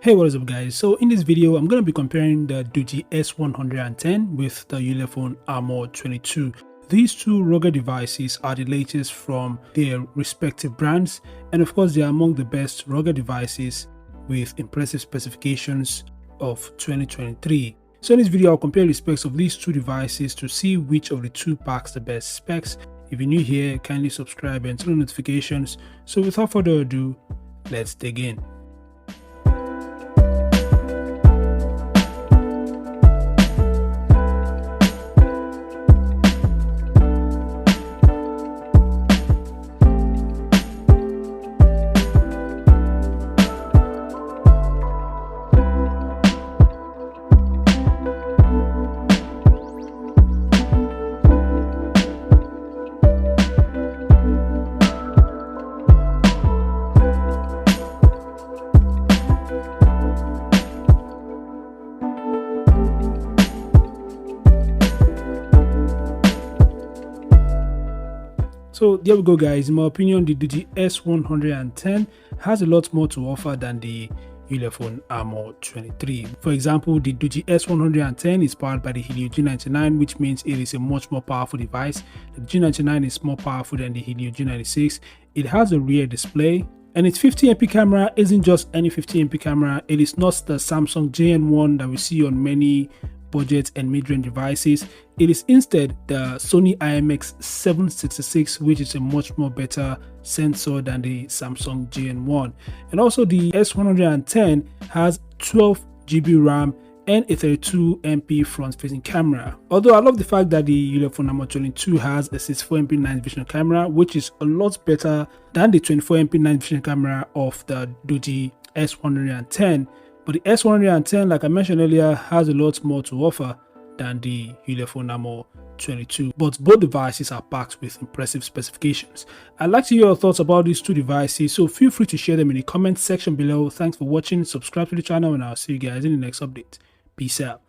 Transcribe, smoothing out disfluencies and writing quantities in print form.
Hey, what is up guys? So in this video I'm going to be comparing the Doogee S110 with the Ulefone Armor 22. These two rugged devices are the latest from their respective brands, and of course they are among the best rugged devices with impressive specifications of 2023. So in this video I'll compare the specs of these two devices to see which of the two packs the best specs. If you're new here, kindly subscribe and turn on notifications. So without further ado, let's dig in. So there we go guys. In my opinion, the Doogee S110 has a lot more to offer than the Ulefone Armor 23. For example, the Doogee S110 is powered by the Helio G99, which means it is a much more powerful device. The G99 is more powerful than the Helio G96. It has a rear display, and its 50MP camera isn't just any 50MP camera. It is not the Samsung JN1 that we see on many budget and mid-range devices. It is instead the Sony IMX766, which is a much more better sensor than the Samsung JN1. And also the S110 has 12GB RAM and a 32MP front-facing camera. Although I love the fact that the Ulefone Armor 22 has a 64MP night vision camera, which is a lot better than the 24MP night vision camera of the Doogee S110. But the S110, like I mentioned earlier, has a lot more to offer than the Ulefone Armor 22. But both devices are packed with impressive specifications. I'd like to hear your thoughts about these two devices, so feel free to share them in the comment section below. Thanks for watching, subscribe to the channel, and I'll see you guys in the next update. Peace out.